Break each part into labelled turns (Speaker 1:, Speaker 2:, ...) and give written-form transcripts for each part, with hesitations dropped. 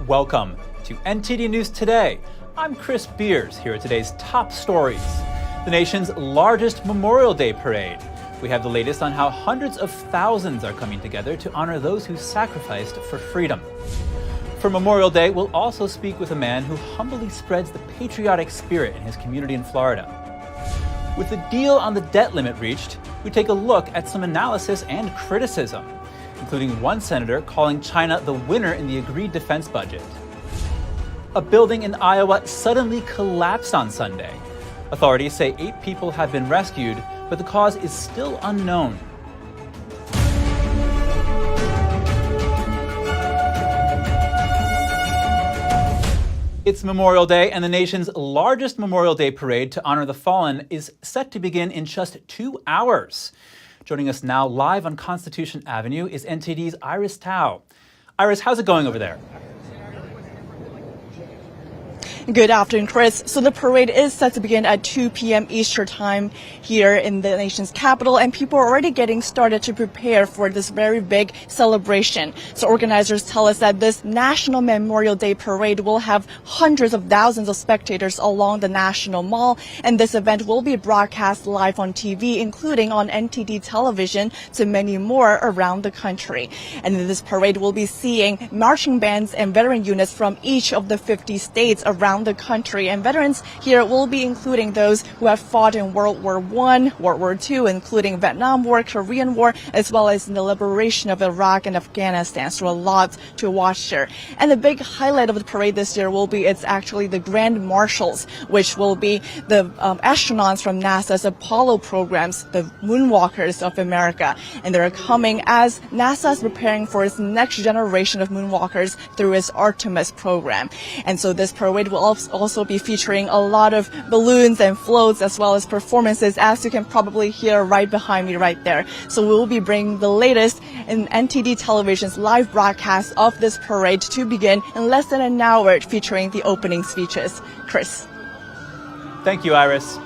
Speaker 1: Welcome to NTD News Today. I'm Chris Beers. Here are today's top stories. The nation's largest Memorial Day parade. We have the latest on how hundreds of thousands are coming together to honor those who sacrificed for freedom. For Memorial Day, we'll also speak with a man who humbly spreads the patriotic spirit in his community in Florida. With the deal on the debt limit reached, we take a look at some analysis and criticism, including one senator calling China the winner in the agreed defense budget. A building in Iowa suddenly collapsed on Sunday. Authorities say 8 people have been rescued, but the cause is still unknown. It's Memorial Day, and the nation's largest Memorial Day parade to honor the fallen is set to begin in just 2 hours. Joining us now live on Constitution Avenue is NTD's Iris Tao. Iris, how's it going over there?
Speaker 2: Good afternoon, Chris. So the parade is set to begin at 2 p.m. Eastern time here in the nation's capital, and people are already getting started to prepare for this very big celebration. So organizers tell us that this National Memorial Day parade will have hundreds of thousands of spectators along the National Mall, and this event will be broadcast live on TV, including on NTD television, to many more around the country. And in this parade, we'll be seeing marching bands and veteran units from each of the 50 states around the country, and veterans here will be including those who have fought in World War I, World War II, including Vietnam War, Korean War, as well as in the liberation of Iraq and Afghanistan. So a lot to watch there. And the big highlight of the parade this year will be it's actually the Grand Marshals, which will be the astronauts from NASA's Apollo programs, the moonwalkers of America. And they're coming as NASA is preparing for its next generation of moonwalkers through its Artemis program. And so this parade will also be featuring a lot of balloons and floats, as well as performances, as you can probably hear right behind me right there. So we will be bringing the latest in NTD Television's live broadcast of this parade to begin in less than an hour, featuring the opening speeches. Chris.
Speaker 1: Thank you, Iris.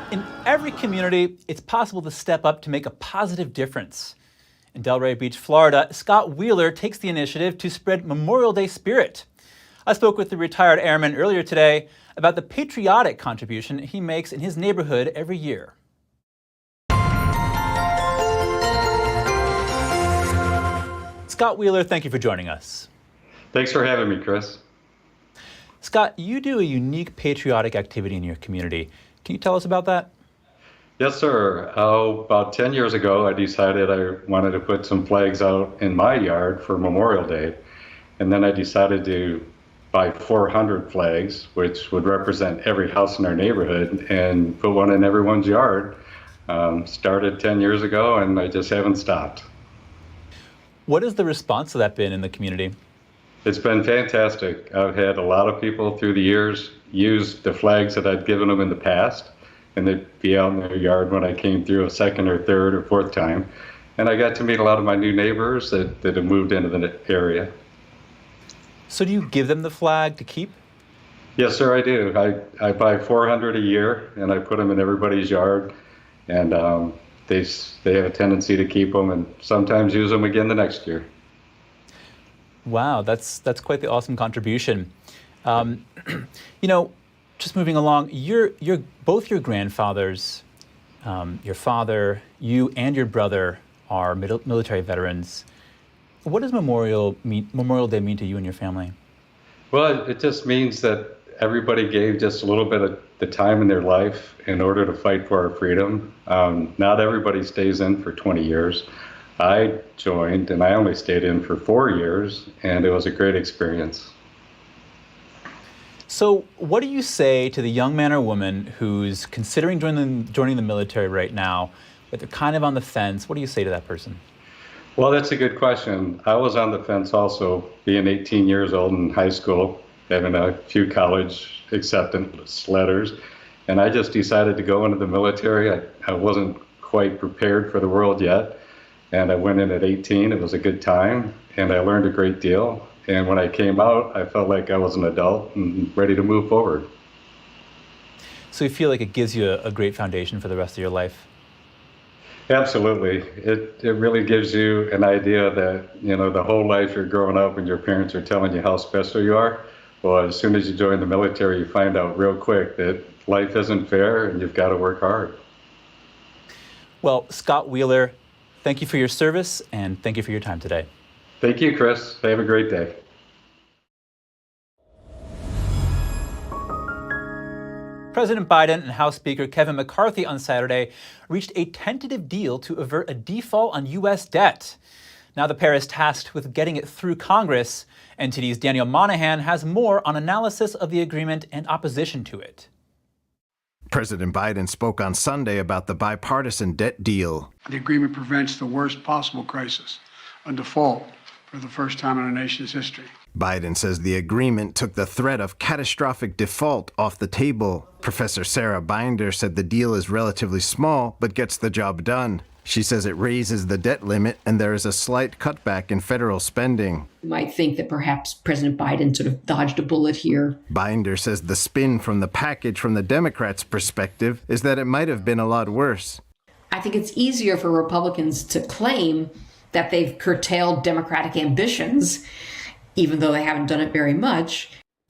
Speaker 1: In every community, it's possible to step up to make a positive difference. In Delray Beach, Florida, Scott Wheeler takes the initiative to spread Memorial Day spirit. I spoke with the retired airman earlier today about the patriotic contribution he makes in his neighborhood every year. Scott Wheeler, thank you for joining us.
Speaker 3: Thanks for having me, Chris.
Speaker 1: Scott, you do a unique patriotic activity in your community. Can you tell us about that?
Speaker 3: Yes, sir. About 10 years ago, I decided I wanted to put some flags out in my yard for Memorial Day. And then I decided to buy 400 flags, which would represent every house in our neighborhood, and put one in everyone's yard. Started 10 years ago, and I just haven't stopped.
Speaker 1: What has the response to that been in the community?
Speaker 3: It's been fantastic. I've had a lot of people through the years use the flags that I'd given them in the past, and they'd be out in their yard when I came through a second or third or fourth time. And I got to meet a lot of my new neighbors that have moved into the area.
Speaker 1: So do you give them the flag to keep?
Speaker 3: Yes, sir, I do. I buy 400 a year, and I put them in everybody's yard, and they have a tendency to keep them and sometimes use them again the next year.
Speaker 1: Wow, that's quite the awesome contribution. Just moving along, both your grandfathers, your father, you and your brother are military veterans. What does Memorial Day mean to you and your family?
Speaker 3: Well, it just means that everybody gave just a little bit of the time in their life in order to fight for our freedom. Not everybody stays in for 20 years. I joined, and I only stayed in for 4 years, and it was a great experience.
Speaker 1: So what do you say to the young man or woman who's considering joining the military right now, but they're kind of on the fence? What do you say to that person?
Speaker 3: Well, that's a good question. I was on the fence also, being 18 years old in high school, having a few college acceptance letters, and I just decided to go into the military. I wasn't quite prepared for the world yet, and I went in at 18. It was a good time, and I learned a great deal. And when I came out, I felt like I was an adult and ready to move forward.
Speaker 1: So you feel like it gives you a great foundation for the rest of your life?
Speaker 3: Absolutely. It really gives you an idea that, the whole life you're growing up and your parents are telling you how special you are. Well, as soon as you join the military, you find out real quick that life isn't fair and you've got to work hard.
Speaker 1: Well, Scott Wheeler, thank you for your service and thank you for your time today.
Speaker 3: Thank you, Chris. Have a great day.
Speaker 1: President Biden and House Speaker Kevin McCarthy on Saturday reached a tentative deal to avert a default on U.S. debt. Now the pair is tasked with getting it through Congress. NTD's Daniel Monahan has more on analysis of the agreement and opposition to it.
Speaker 4: President Biden spoke on Sunday about the bipartisan debt deal.
Speaker 5: The agreement prevents the worst possible crisis, a default, for the first time in our nation's history.
Speaker 4: Biden says the agreement took the threat of catastrophic default off the table. Professor Sarah Binder said the deal is relatively small, but gets the job done. She says it raises the debt limit and there is a slight cutback in federal spending.
Speaker 6: You might think that perhaps President Biden sort of dodged a bullet here.
Speaker 4: Binder says the spin from the package from the Democrats' perspective is that it might have been a lot worse.
Speaker 6: I think it's easier for Republicans to claim that they've curtailed Democratic ambitions, even though they haven't done it very much.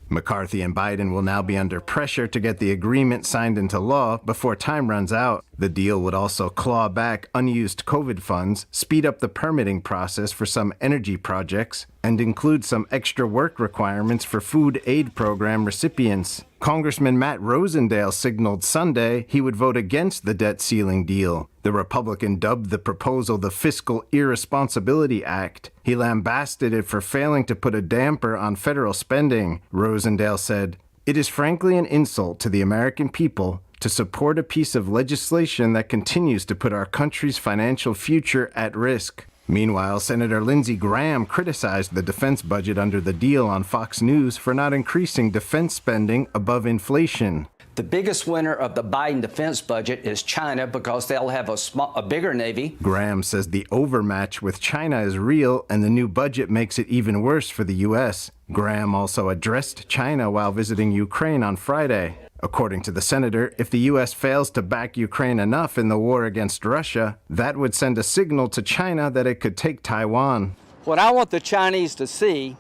Speaker 4: McCarthy and Biden will now be under pressure to get the agreement signed into law before time runs out. The deal would also claw back unused COVID funds, speed up the permitting process for some energy projects, and include some extra work requirements for food aid program recipients. Congressman Matt Rosendale signaled Sunday he would vote against the debt ceiling deal. The Republican dubbed the proposal the Fiscal Irresponsibility Act. He lambasted it for failing to put a damper on federal spending. Rosendale said, "It is frankly an insult to the American people to support a piece of legislation that continues to put our country's financial future at risk." Meanwhile, Senator Lindsey Graham criticized the defense budget under the deal on Fox News for not increasing defense spending above inflation.
Speaker 7: The biggest winner of the Biden defense budget is China because they'll have a bigger Navy.
Speaker 4: Graham says the overmatch with China is real and the new budget makes it even worse for the U.S. Graham also addressed China while visiting Ukraine on Friday. According to the senator, if the U.S. fails to back Ukraine enough in the war against Russia, that would send a signal to China that it could take Taiwan.
Speaker 7: What I want the Chinese to see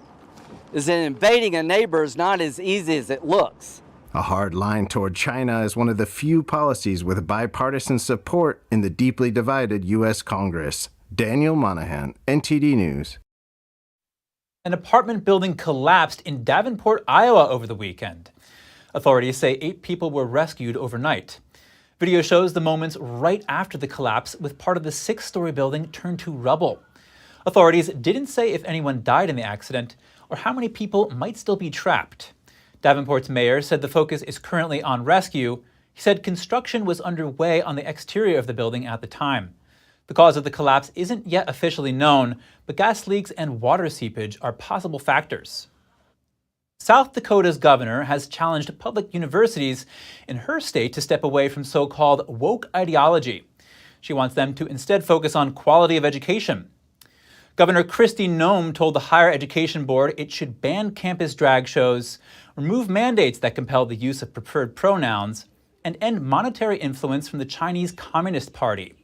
Speaker 7: is that invading a neighbor is not as easy as it looks.
Speaker 4: A hard line toward China is one of the few policies with bipartisan support in the deeply divided U.S. Congress. Daniel Monahan, NTD News.
Speaker 1: An apartment building collapsed in Davenport, Iowa over the weekend. Authorities say 8 people were rescued overnight. Video shows the moments right after the collapse, with part of the 6-story building turned to rubble. Authorities didn't say if anyone died in the accident or how many people might still be trapped. Davenport's mayor said the focus is currently on rescue. He said construction was underway on the exterior of the building at the time. The cause of the collapse isn't yet officially known, but gas leaks and water seepage are possible factors. South Dakota's governor has challenged public universities in her state to step away from so-called woke ideology. She wants them to instead focus on quality of education. Governor Kristi Noem told the Higher Education Board it should ban campus drag shows, remove mandates that compel the use of preferred pronouns, and end monetary influence from the Chinese Communist Party.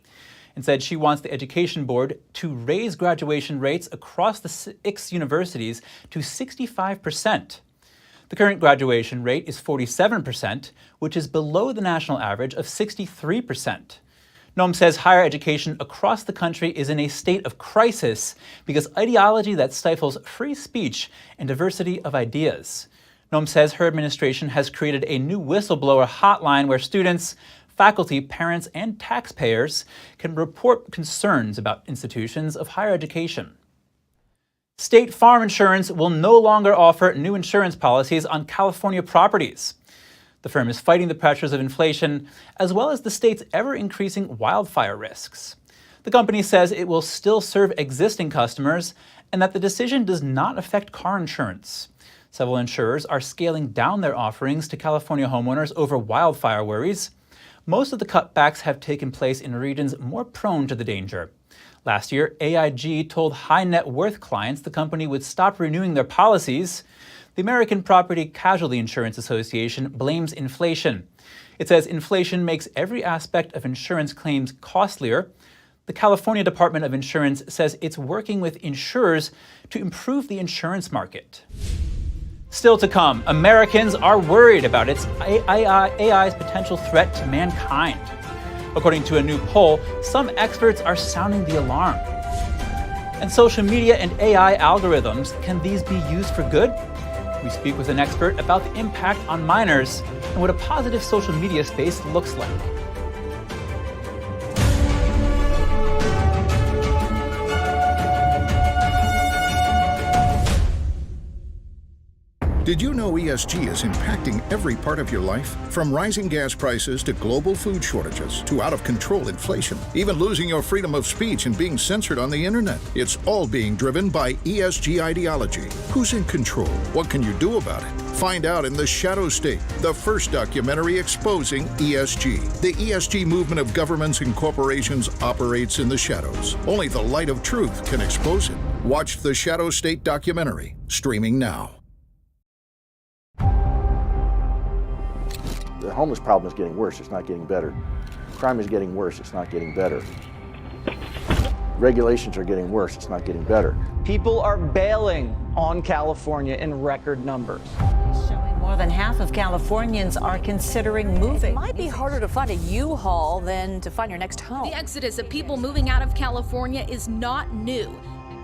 Speaker 1: And said she wants the Education Board to raise graduation rates across the 6 universities to 65%. The current graduation rate is 47%, which is below the national average of 63%. Noem says higher education across the country is in a state of crisis because ideology that stifles free speech and diversity of ideas. Noem says her administration has created a new whistleblower hotline where students, faculty, parents, and taxpayers can report concerns about institutions of higher education. State Farm Insurance will no longer offer new insurance policies on California properties. The firm is fighting the pressures of inflation, as well as the state's ever-increasing wildfire risks. The company says it will still serve existing customers and that the decision does not affect car insurance. Several insurers are scaling down their offerings to California homeowners over wildfire worries. Most of the cutbacks have taken place in regions more prone to the danger. Last year, AIG told high net worth clients the company would stop renewing their policies. The American Property Casualty Insurance Association blames inflation. It says inflation makes every aspect of insurance claims costlier. The California Department of Insurance says it's working with insurers to improve the insurance market. Still to come, Americans are worried about AI's potential threat to mankind. According to a new poll, some experts are sounding the alarm. And social media and AI algorithms, can these be used for good? We speak with an expert about the impact on minors and what a positive social media space looks like.
Speaker 8: Did you know ESG is impacting every part of your life? From rising gas prices to global food shortages to out-of-control inflation, even losing your freedom of speech and being censored on the internet. It's all being driven by ESG ideology. Who's in control? What can you do about it? Find out in The Shadow State, the first documentary exposing ESG. The ESG movement of governments and corporations operates in the shadows. Only the light of truth can expose it. Watch The Shadow State documentary, streaming now.
Speaker 9: The homeless problem is getting worse, it's not getting better. Crime is getting worse, it's not getting better. Regulations are getting worse, it's not getting better.
Speaker 10: People are bailing on California in record numbers.
Speaker 11: Showing more than half of Californians are considering moving.
Speaker 12: It might be harder to find a U-Haul than to find your next home.
Speaker 13: The exodus of people moving out of California is not new.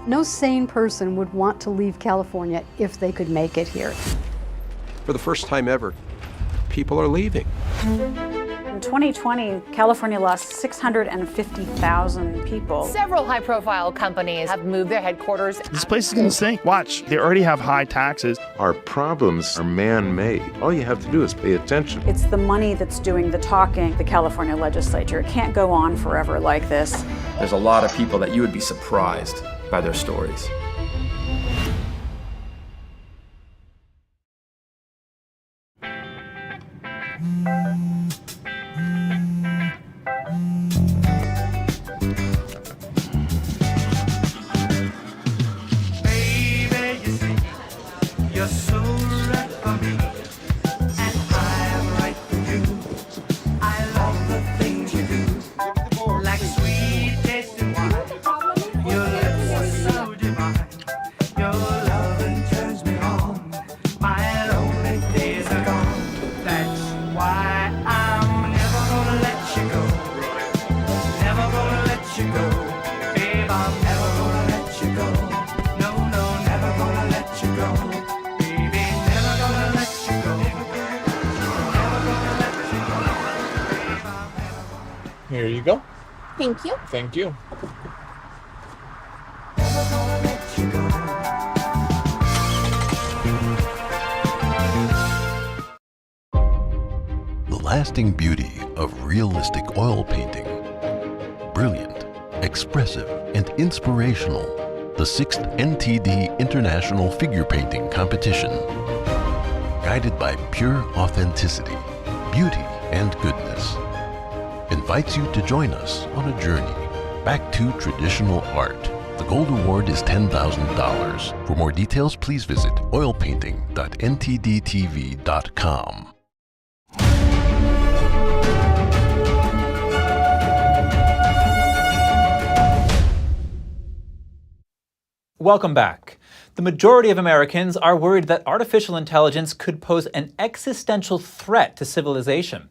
Speaker 14: No sane person would want to leave California if they could make it here.
Speaker 15: For the first time ever, people are leaving.
Speaker 16: In 2020, California lost 650,000 people.
Speaker 12: Several high-profile companies have moved their headquarters.
Speaker 17: This place is going to sink. Watch, they already have high taxes.
Speaker 15: Our problems are man-made. All you have to do is pay attention.
Speaker 16: It's the money that's doing the talking, the California legislature. It can't go on forever like this.
Speaker 18: There's a lot of people that you would be surprised by their stories.
Speaker 19: Here you go.
Speaker 12: Thank you.
Speaker 19: Thank you.
Speaker 20: The lasting beauty of realistic oil painting. Brilliant, expressive, and inspirational. The 6th NTD International Figure Painting Competition. Guided by pure authenticity, beauty, and goodness. Invites you to join us on a journey back to traditional art. The Gold Award is $10,000. For more details, please visit oilpainting.ntdtv.com.
Speaker 1: Welcome back. The majority of Americans are worried that artificial intelligence could pose an existential threat to civilization.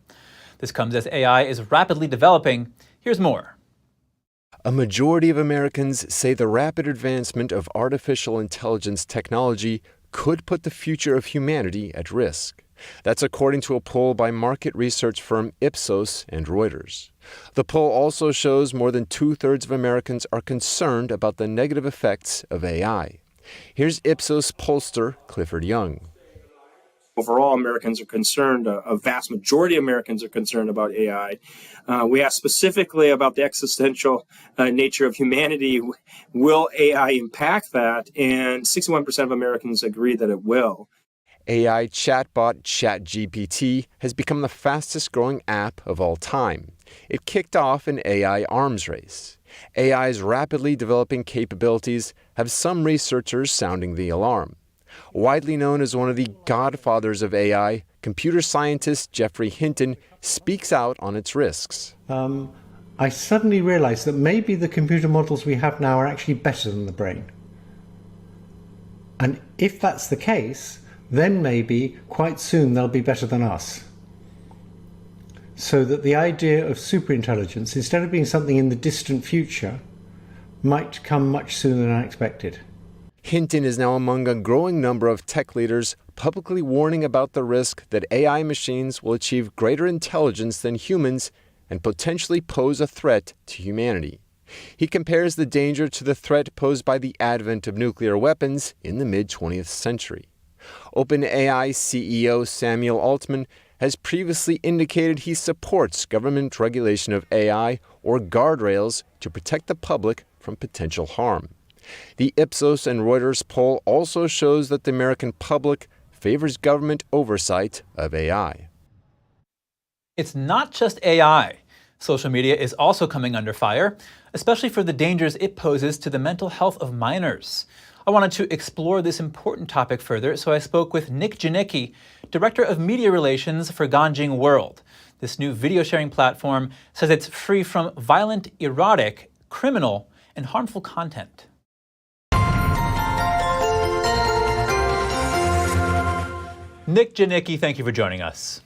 Speaker 1: This comes as AI is rapidly developing. Here's more.
Speaker 21: A majority of Americans say the rapid advancement of artificial intelligence technology could put the future of humanity at risk. That's according to a poll by market research firm Ipsos and Reuters. The poll also shows more than 2/3 of Americans are concerned about the negative effects of AI. Here's Ipsos pollster Clifford Young.
Speaker 22: Overall, Americans are concerned, a vast majority of Americans are concerned about AI. We asked specifically about the existential nature of humanity. Will AI impact that? And 61% of Americans agree that it will.
Speaker 21: AI chatbot ChatGPT has become the fastest growing app of all time. It kicked off an AI arms race. AI's rapidly developing capabilities have some researchers sounding the alarm. Widely known as one of the godfathers of AI, computer scientist Geoffrey Hinton speaks out on its risks.
Speaker 2: I suddenly realized that maybe the computer models we have now are actually better than the brain. And if that's the case, then maybe quite soon they'll be better than us. So that the idea of superintelligence, instead of being something in the distant future, might come much sooner than I expected.
Speaker 21: Hinton is now among a growing number of tech leaders publicly warning about the risk that AI machines will achieve greater intelligence than humans and potentially pose a threat to humanity. He compares the danger to the threat posed by the advent of nuclear weapons in the mid-20th century. OpenAI CEO Samuel Altman has previously indicated he supports government regulation of AI or guardrails to protect the public from potential harm. The Ipsos and Reuters poll also shows that the American public favors government oversight of AI.
Speaker 1: It's not just AI. Social media is also coming under fire, especially for the dangers it poses to the mental health of minors. I wanted to explore this important topic further, so I spoke with Nick Janicki, Director of Media Relations for Ganjing World. This new video sharing platform says it's free from violent, erotic, criminal, and harmful content. Nick Janicki, thank you for joining us.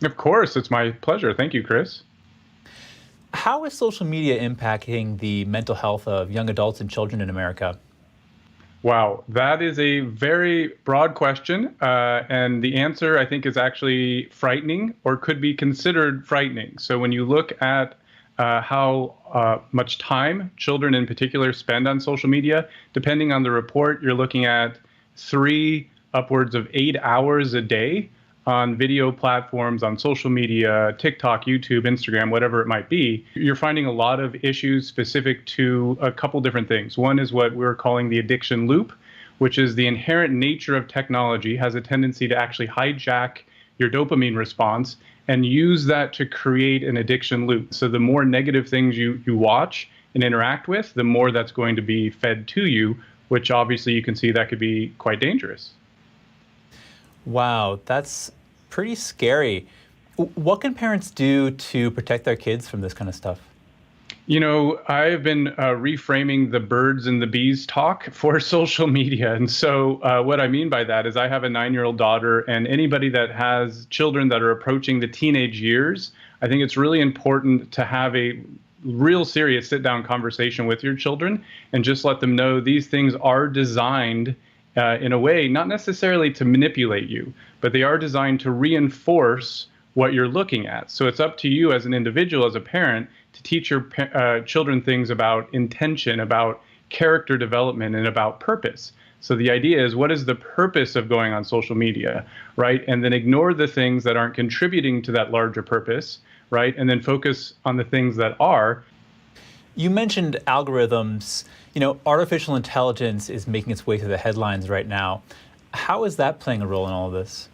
Speaker 19: Of course, it's my pleasure. Thank you, Chris.
Speaker 1: How is social media impacting the mental health of young adults and children in America?
Speaker 19: Wow, that is a very broad question. And the answer, I think, is actually frightening or could be considered frightening. So when you look at how much time children in particular spend on social media, depending on the report, you're looking at 3 upwards of 8 hours a day on video platforms, on social media, TikTok, YouTube, Instagram, whatever it might be. You're finding a lot of issues specific to a couple different things. One is what we're calling the addiction loop, which is the inherent nature of technology has a tendency to actually hijack your dopamine response and use that to create an addiction loop. So the more negative things you watch and interact with, the more that's going to be fed to you, which obviously you can see that could be quite dangerous.
Speaker 1: Wow, that's pretty scary. What can parents do to protect their kids from this kind of stuff?
Speaker 19: You know, I've been reframing the birds and the bees talk for social media. And so what I mean by that is I have a 9-year-old daughter, and anybody that has children that are approaching the teenage years, I think it's really important to have a real serious sit-down conversation with your children and just let them know these things are designed in a way, not necessarily to manipulate you, but they are designed to reinforce what you're looking at. So it's up to you as an individual, as a parent, to teach your children things about intention, about character development, and about purpose. So the idea is, what is the purpose of going on social media, right? And then ignore the things that aren't contributing to that larger purpose, right? And then focus on the things that are.
Speaker 1: You mentioned algorithms. You know, artificial intelligence is making its way through the headlines right now. How is that playing a role in all of this?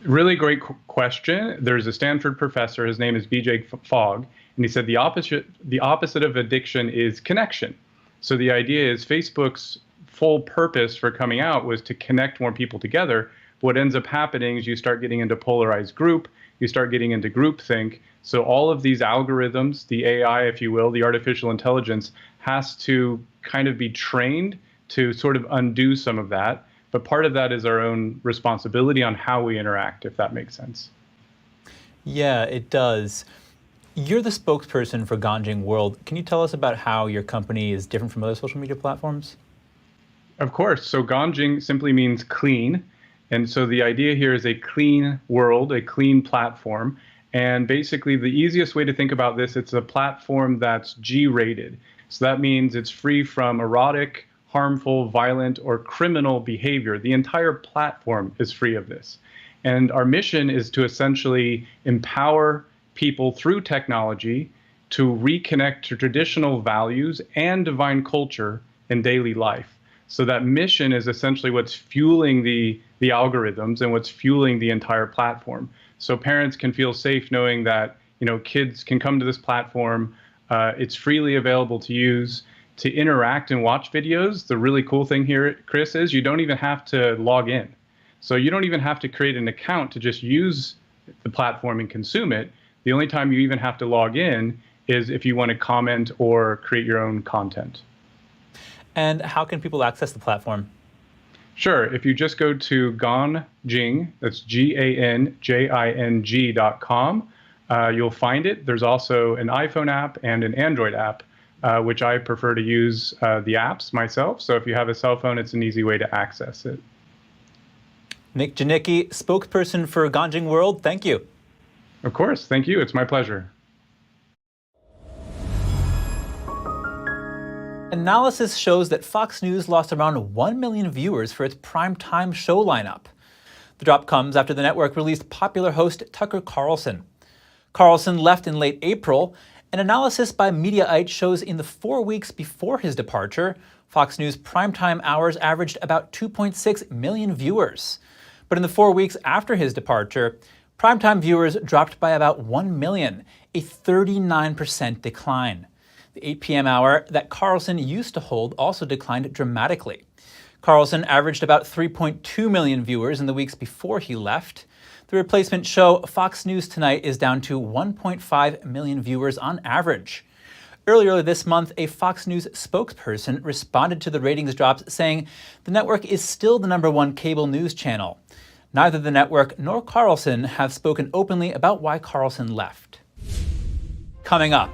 Speaker 19: Really great question. There's a Stanford professor, his name is B.J. Fogg, and he said the opposite of addiction is connection. So the idea is Facebook's full purpose for coming out was to connect more people together. What ends up happening is you start getting into polarized group, you start getting into groupthink. So all of these algorithms, the AI, if you will, the artificial intelligence, has to kind of be trained to sort of undo some of that. But part of that is our own responsibility on how we interact, if that makes sense.
Speaker 1: Yeah, it does. You're the spokesperson for Ganjing World. Can you tell us about how your company is different from other social media platforms?
Speaker 19: Of course. So Ganjing simply means clean. And so the idea here is a clean world, a clean platform. And basically the easiest way to think about this, it's a platform that's G-rated. So that means it's free from erotic, harmful, violent, or criminal behavior. The entire platform is free of this. And our mission is to essentially empower people through technology to reconnect to traditional values and divine culture in daily life. So that mission is essentially what's fueling the algorithms and what's fueling the entire platform. So parents can feel safe knowing that, you know, kids can come to this platform. It's freely available to use, to interact and watch videos. The really cool thing here, Chris, is you don't even have to log in. So you don't even have to create an account to just use the platform and consume it. The only time you even have to log in is if you want to comment or create your own content.
Speaker 1: And how can people access the platform?
Speaker 19: Sure. If you just go to Ganjing, that's GANJING.com, you'll find it. There's also an iPhone app and an Android app, which I prefer to use the apps myself. So if you have a cell phone, it's an easy way to access it.
Speaker 1: Nick Janicki, spokesperson for Ganjing World, thank you.
Speaker 19: Of course. Thank you. It's my pleasure.
Speaker 1: Analysis shows that Fox News lost around 1 million viewers for its primetime show lineup. The drop comes after the network released popular host Tucker Carlson. Carlson left in late April. An analysis by Mediaite shows in the 4 weeks before his departure, Fox News primetime hours averaged about 2.6 million viewers. But in the 4 weeks after his departure, primetime viewers dropped by about 1 million, a 39% decline. The 8 p.m. hour that Carlson used to hold also declined dramatically. Carlson averaged about 3.2 million viewers in the weeks before he left. The replacement show, Fox News Tonight, is down to 1.5 million viewers on average. Earlier this month, a Fox News spokesperson responded to the ratings drops, saying the network is still the #1 cable news channel. Neither the network nor Carlson have spoken openly about why Carlson left. Coming up,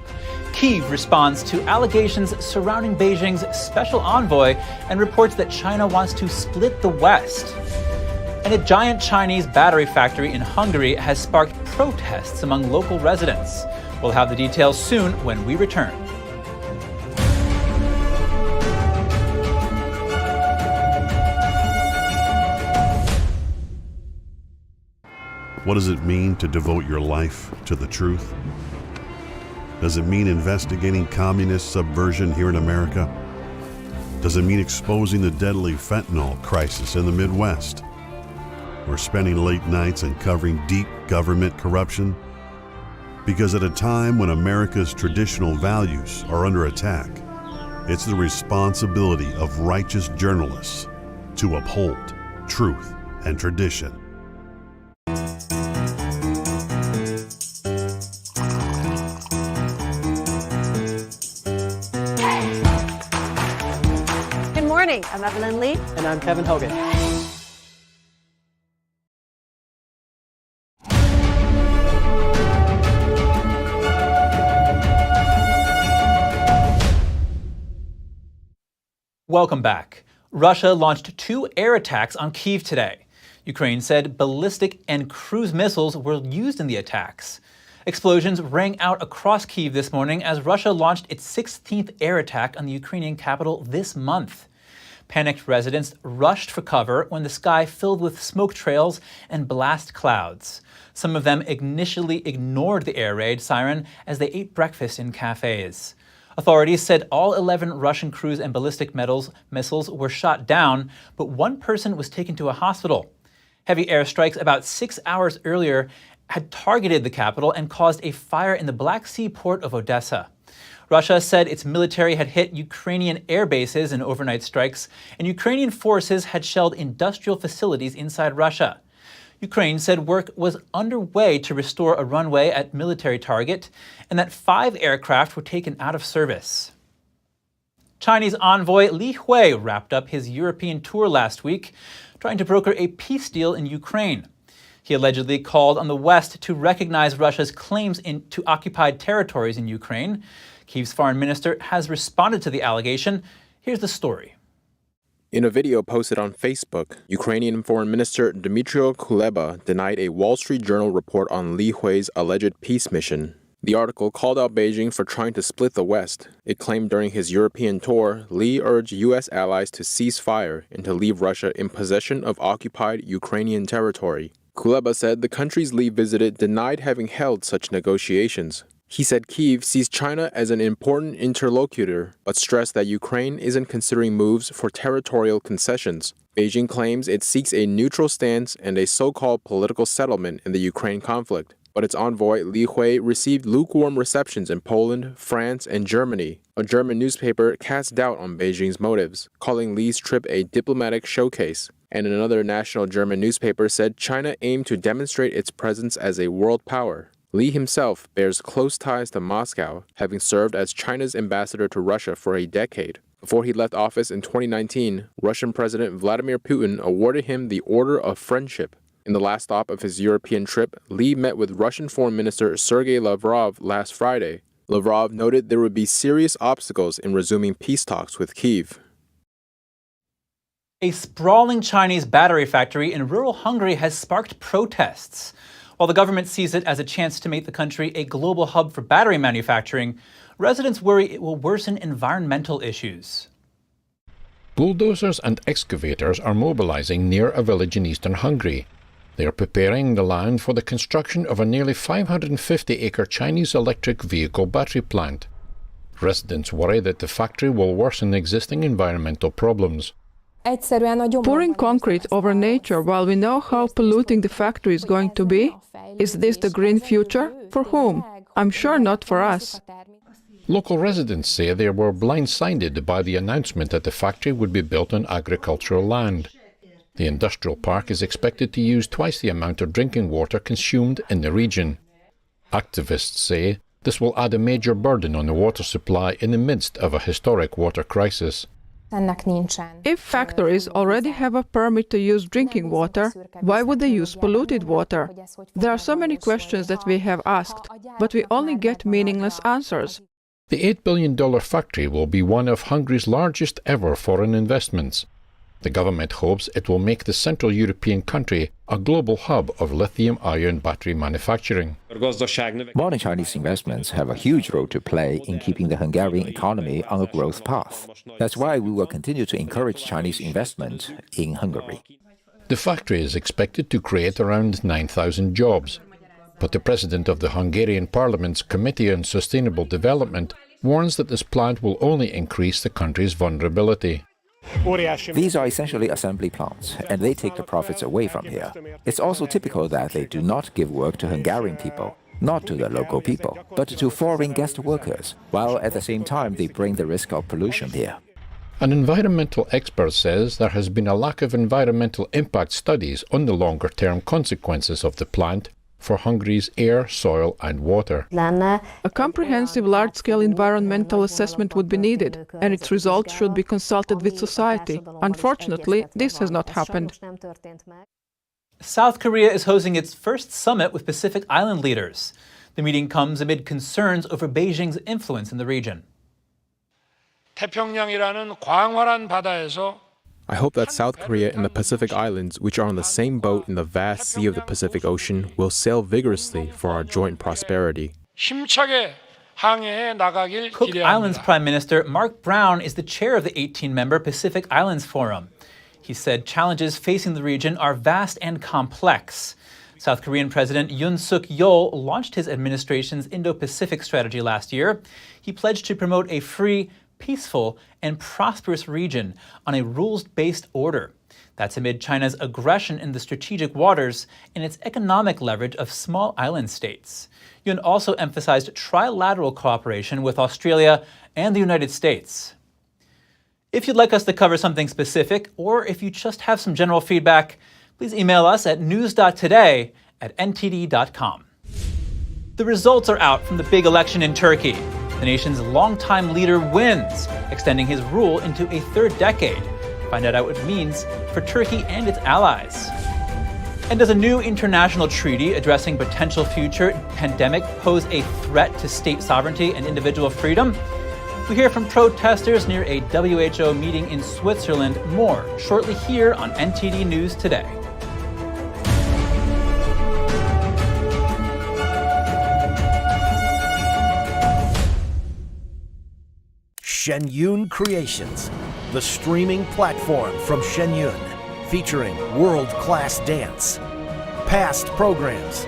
Speaker 1: Kyiv responds to allegations surrounding Beijing's special envoy and reports that China wants to split the West. And a giant Chinese battery factory in Hungary has sparked protests among local residents. We'll have the details soon when we return.
Speaker 3: What does it mean to devote your life to the truth? Does it mean investigating communist subversion here in America? Does it mean exposing the deadly fentanyl crisis in the Midwest? Or spending late nights and covering deep government corruption? Because at a time when America's traditional values are under attack, it's the responsibility of righteous journalists to uphold truth and tradition.
Speaker 5: I'm Evelyn Lee.
Speaker 23: And I'm Kevin Hogan.
Speaker 1: Welcome back. Russia launched 2 air attacks on Kyiv today. Ukraine said ballistic and cruise missiles were used in the attacks. Explosions rang out across Kyiv this morning as Russia launched its 16th air attack on the Ukrainian capital this month. Panicked residents rushed for cover when the sky filled with smoke trails and blast clouds. Some of them initially ignored the air raid siren as they ate breakfast in cafes. Authorities said all 11 Russian cruise and ballistic missiles were shot down, but 1 person was taken to a hospital. Heavy airstrikes about 6 hours earlier had targeted the capital and caused a fire in the Black Sea port of Odessa. Russia said its military had hit Ukrainian air bases in overnight strikes, and Ukrainian forces had shelled industrial facilities inside Russia. Ukraine said work was underway to restore a runway at military target, and that 5 aircraft were taken out of service. Chinese envoy Li Hui wrapped up his European tour last week, trying to broker a peace deal in Ukraine. He allegedly called on the West to recognize Russia's claims to occupied territories in Ukraine. Kyiv's foreign minister has responded to the allegation. Here's the story.
Speaker 24: In a video posted on Facebook, Ukrainian Foreign Minister Dmytro Kuleba denied a Wall Street Journal report on Li Hui's alleged peace mission. The article called out Beijing for trying to split the West. It claimed during his European tour, Li urged U.S. allies to cease fire and to leave Russia in possession of occupied Ukrainian territory. Kuleba said the countries Li visited denied having held such negotiations. He said Kyiv sees China as an important interlocutor, but stressed that Ukraine isn't considering moves for territorial concessions. Beijing claims it seeks a neutral stance and a so-called political settlement in the Ukraine conflict. But its envoy, Li Hui, received lukewarm receptions in Poland, France, and Germany. A German newspaper cast doubt on Beijing's motives, calling Li's trip a diplomatic showcase. And another national German newspaper said China aimed to demonstrate its presence as a world power. Li himself bears close ties to Moscow, having served as China's ambassador to Russia for a decade. Before he left office in 2019, Russian President Vladimir Putin awarded him the Order of Friendship. In the last stop of his European trip, Li met with Russian Foreign Minister Sergei Lavrov last Friday. Lavrov noted there would be serious obstacles in resuming peace talks with Kyiv.
Speaker 1: A sprawling Chinese battery factory in rural Hungary has sparked protests. While the government sees it as a chance to make the country a global hub for battery manufacturing, residents worry it will worsen environmental issues.
Speaker 4: Bulldozers and excavators are mobilizing near a village in eastern Hungary. They are preparing the land for the construction of a nearly 550-acre Chinese electric vehicle battery plant. Residents worry that the factory will worsen existing environmental problems.
Speaker 6: Pouring concrete over nature while we know how polluting the factory is going to be? Is this the green future? For whom? I'm sure not for us.
Speaker 4: Local residents say they were blindsided by the announcement that the factory would be built on agricultural land. The industrial park is expected to use twice the amount of drinking water consumed in the region. Activists say this will add a major burden on the water supply in the midst of a historic water crisis.
Speaker 6: If factories already have a permit to use drinking water, why would they use polluted water? There are so many questions that we have asked, but we only get meaningless answers.
Speaker 4: The $8 billion factory will be one of Hungary's largest ever foreign investments. The government hopes it will make the Central European country a global hub of lithium-ion battery manufacturing.
Speaker 7: Modern Chinese investments have a huge role to play in keeping the Hungarian economy on a growth path. That's why we will continue to encourage Chinese investment in Hungary.
Speaker 4: The factory is expected to create around 9,000 jobs. But the president of the Hungarian Parliament's Committee on Sustainable Development warns that this plant will only increase the country's vulnerability.
Speaker 7: These are essentially assembly plants, and they take the profits away from here. It's also typical that they do not give work to Hungarian people, not to the local people, but to foreign guest workers, while at the same time they bring the risk of pollution here.
Speaker 4: An environmental expert says there has been a lack of environmental impact studies on the longer-term consequences of the plant for Hungary's air, soil and water.
Speaker 6: A comprehensive large-scale environmental assessment would be needed, and its results should be consulted with society. Unfortunately, this has not happened.
Speaker 1: South Korea is hosting its first summit with Pacific Island leaders. The meeting comes amid concerns over Beijing's influence in the region.
Speaker 23: 태평양이라는 광활한 바다에서
Speaker 24: I hope that South Korea and the Pacific Islands, which are on the same boat in the vast sea of the Pacific Ocean, will sail vigorously for our joint prosperity.
Speaker 23: 힘차게 항해해 나가길
Speaker 1: Cook
Speaker 23: 기대합니다.
Speaker 1: Islands Prime Minister Mark Brown is the chair of the 18-member Pacific Islands Forum. He said challenges facing the region are vast and complex. South Korean President Yoon Suk-yeol launched his administration's Indo-Pacific strategy last year. He pledged to promote a free, peaceful, and prosperous region on a rules-based order. That's amid China's aggression in the strategic waters and its economic leverage of small island states. Yoon also emphasized trilateral cooperation with Australia and the United States. If you'd like us to cover something specific, or if you just have some general feedback, please email us at news.today@ntd.com. The results are out from the big election in Turkey. The nation's longtime leader wins, extending his rule into a third decade. Find out what it means for Turkey and its allies. And does a new international treaty addressing potential future pandemic pose a threat to state sovereignty and individual freedom? We hear from protesters near a WHO meeting in Switzerland. More shortly here on NTD News Today.
Speaker 25: Shen Yun Creations, the streaming platform from Shen Yun, featuring world-class dance, past programs,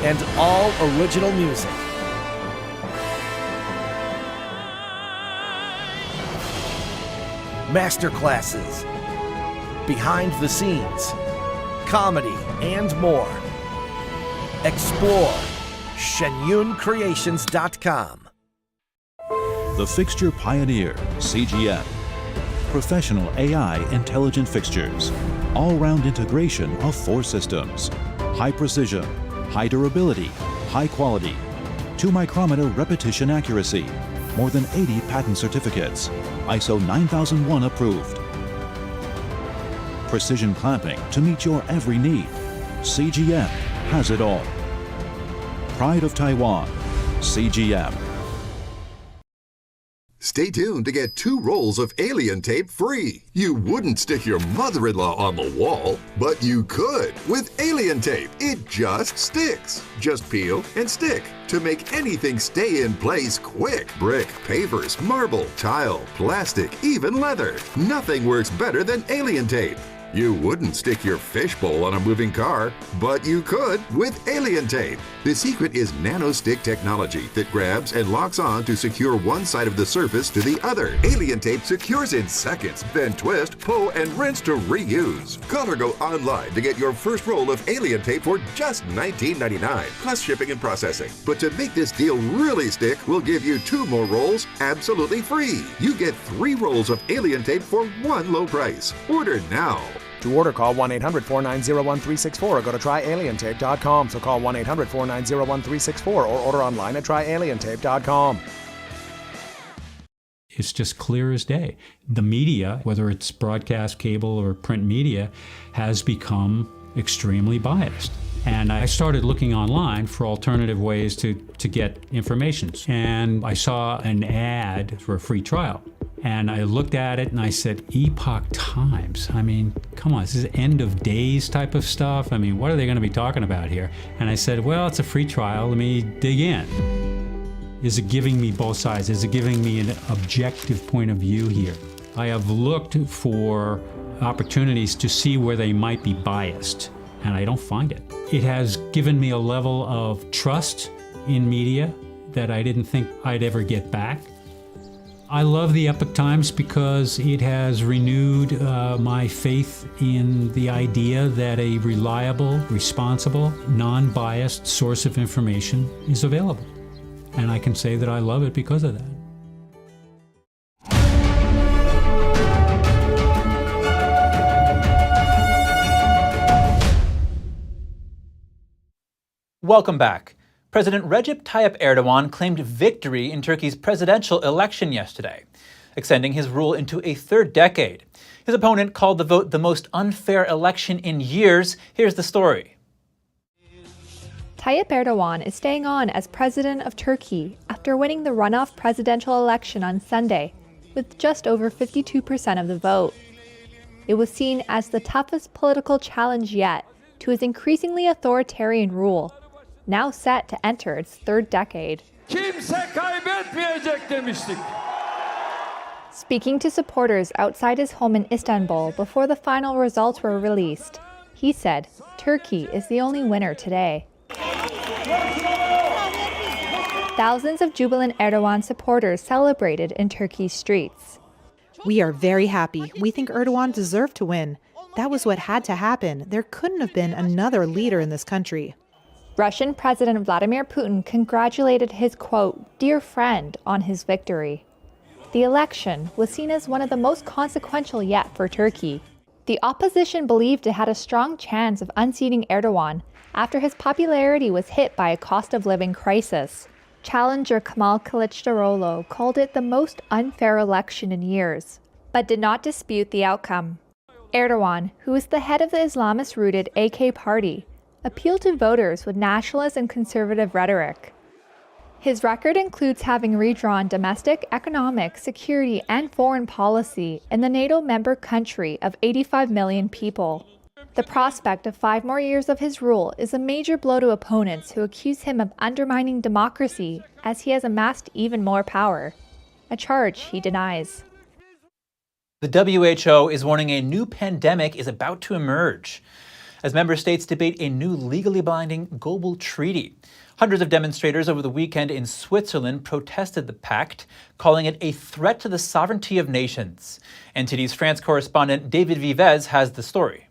Speaker 25: and all original music. Masterclasses, behind the scenes, comedy, and more. Explore shenyuncreations.com.
Speaker 26: The Fixture Pioneer, CGM. Professional AI intelligent fixtures. All-round integration of 4 systems. High precision, high durability, high quality, 2-micrometer repetition accuracy, more than 80 patent certificates, ISO 9001 approved. Precision clamping to meet your every need. CGM has it all. Pride of Taiwan, CGM.
Speaker 8: Stay tuned to get 2 rolls of alien tape free. You wouldn't stick your mother-in-law on the wall, but you could with alien tape. It just sticks. Just peel and stick to make anything stay in place quick. Brick, pavers, marble, tile, plastic, even leather. Nothing works better than alien tape. You wouldn't stick your fishbowl on a moving car, but you could with alien tape. The secret is nano-stick technology that grabs and locks on to secure one side of the surface to the other. Alien tape secures in seconds, then twist, pull, and rinse to reuse. Call or go online to get your first roll of alien tape for just $19.99, plus shipping and processing. But to make this deal really stick, we'll give you 2 more rolls absolutely free. You get 3 rolls of alien tape for one low price. Order now.
Speaker 9: To order, call 1-800-490-1364 or go to tryalientape.com. So call 1-800-490-1364 or order online at tryalientape.com.
Speaker 10: It's just clear as day. The media, whether it's broadcast, cable, or print media, has become extremely biased. And I started looking online for alternative ways to get information. And I saw an ad for a free trial. And I looked at it and I said, Epoch Times. I mean, come on, this is end of days type of stuff. I mean, what are they going to be talking about here? And I said, well, it's a free trial. Let me dig in. Is it giving me both sides? Is it giving me an objective point of view here? I have looked for opportunities to see where they might be biased, and I don't find it. It has given me a level of trust in media that I didn't think I'd ever get back. I love the Epoch Times because it has renewed my faith in the idea that a reliable, responsible, non-biased source of information is available. And I can say that I love it because of that.
Speaker 1: Welcome back. President Recep Tayyip Erdogan claimed victory in Turkey's presidential election yesterday, extending his rule into a 3rd decade. His opponent called the vote the most unfair election in years. Here's the story.
Speaker 11: Tayyip Erdogan is staying on as president of Turkey after winning the runoff presidential election on Sunday with just over 52% of the vote. It was seen as the toughest political challenge yet to his increasingly authoritarian rule, now set to enter its 3rd decade. Speaking to supporters outside his home in Istanbul before the final results were released, he said, Turkey is the only winner today. Thousands of jubilant Erdogan supporters celebrated in Turkey's streets.
Speaker 13: We are very happy. We think Erdogan deserved to win. That was what had to happen. There couldn't have been another leader in this country.
Speaker 11: Russian President Vladimir Putin congratulated his, quote, dear friend on his victory. The election was seen as one of the most consequential yet for Turkey. The opposition believed it had a strong chance of unseating Erdogan after his popularity was hit by a cost of living crisis. Challenger Kemal Kılıçdaroğlu called it the most unfair election in years, but did not dispute the outcome. Erdogan, who is the head of the Islamist-rooted AK party, appealed to voters with nationalist and conservative rhetoric. His record includes having redrawn domestic, economic, security, and foreign policy in the NATO member country of 85 million people. The prospect of 5 more years of his rule is a major blow to opponents who accuse him of undermining democracy as he has amassed even more power, a charge he denies.
Speaker 1: The WHO is warning a new pandemic is about to emerge as member states debate a new legally binding global treaty. Hundreds of demonstrators over the weekend in Switzerland protested the pact, calling it a threat to the sovereignty of nations. NTD's France correspondent David Vivez has the story.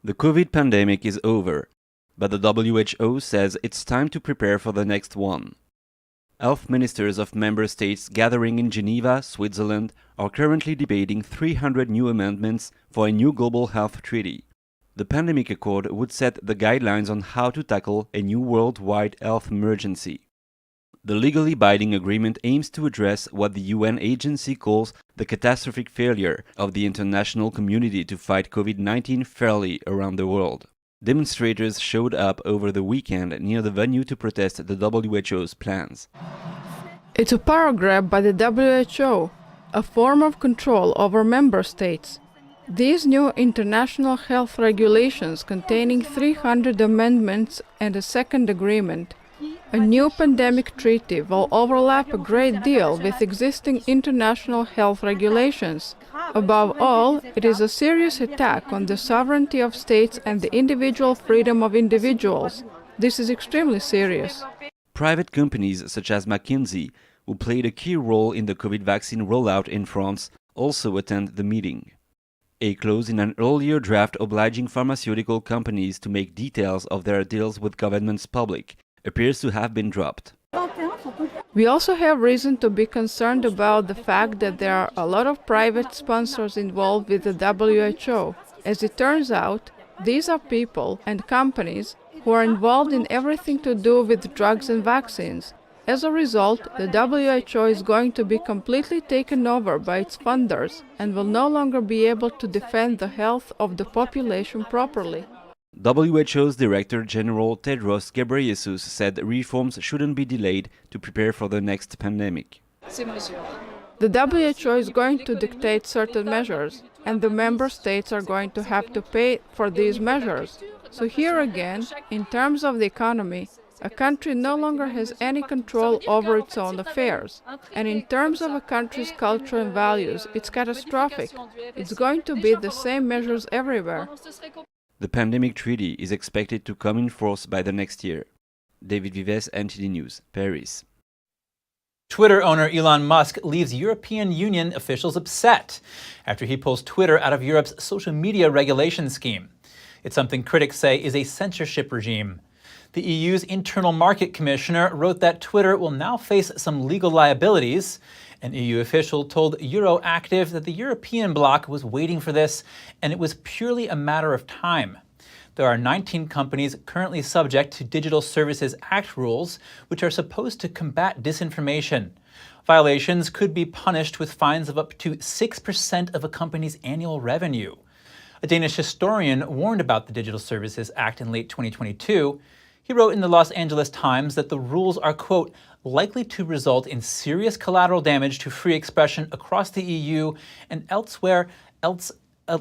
Speaker 14: The COVID pandemic is over, but the WHO says it's time to prepare for the next one. Health ministers of member states gathering in Geneva, Switzerland, are currently debating 300 new amendments for a new global health treaty. The pandemic accord would set the guidelines on how to tackle a new worldwide health emergency. The legally binding agreement aims to address what the UN agency calls the catastrophic failure of the international community to fight COVID-19 fairly around the world. Demonstrators showed up over the weekend near the venue to protest the WHO's plans.
Speaker 6: It's a power grab by the WHO, a form of control over member states. These new international health regulations containing 300 amendments and a second agreement. A new pandemic treaty will overlap a great deal with existing international health regulations. Above all, it is a serious attack on the sovereignty of states and the individual freedom of individuals. This is extremely serious.
Speaker 14: Private companies such as McKinsey, who played a key role in the COVID vaccine rollout in France, also attend the meeting. A clause in an earlier draft obliging pharmaceutical companies to make details of their deals with governments public appears to have been dropped.
Speaker 6: We also have reason to be concerned about the fact that there are a lot of private sponsors involved with the WHO. As it turns out, these are people and companies who are involved in everything to do with drugs and vaccines. As a result, the WHO is going to be completely taken over by its funders and will no longer be able to defend the health of the population properly.
Speaker 14: WHO's Director General Tedros Ghebreyesus said reforms shouldn't be delayed to prepare for the next pandemic.
Speaker 6: The WHO is going to dictate certain measures, and the member states are going to have to pay for these measures. So here again, in terms of the economy, a country no longer has any control over its own affairs. And in terms of a country's culture and values, it's catastrophic. It's going to be the same measures everywhere.
Speaker 14: The pandemic treaty is expected to come in force by the next year. David Vives, NTD News, Paris.
Speaker 1: Twitter owner Elon Musk leaves European Union officials upset after he pulls Twitter out of Europe's social media regulation scheme. It's something critics say is a censorship regime. The EU's Internal Market Commissioner wrote that Twitter will now face some legal liabilities. An EU official told Euroactiv that the European bloc was waiting for this, and it was purely a matter of time. There are 19 companies currently subject to Digital Services Act rules, which are supposed to combat disinformation. Violations could be punished with fines of up to 6% of a company's annual revenue. A Danish historian warned about the Digital Services Act in late 2022. He wrote in the Los Angeles Times that the rules are, quote, likely to result in serious collateral damage to free expression across the EU and elsewhere else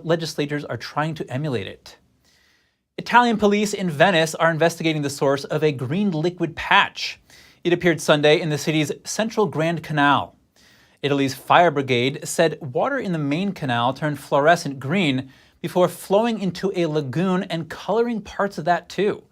Speaker 1: legislators are trying to emulate it. Italian police in Venice are investigating the source of a green liquid patch. It appeared Sunday in the city's central Grand Canal. Italy's fire brigade said water in the main canal turned fluorescent green before flowing into a lagoon and coloring parts of that too.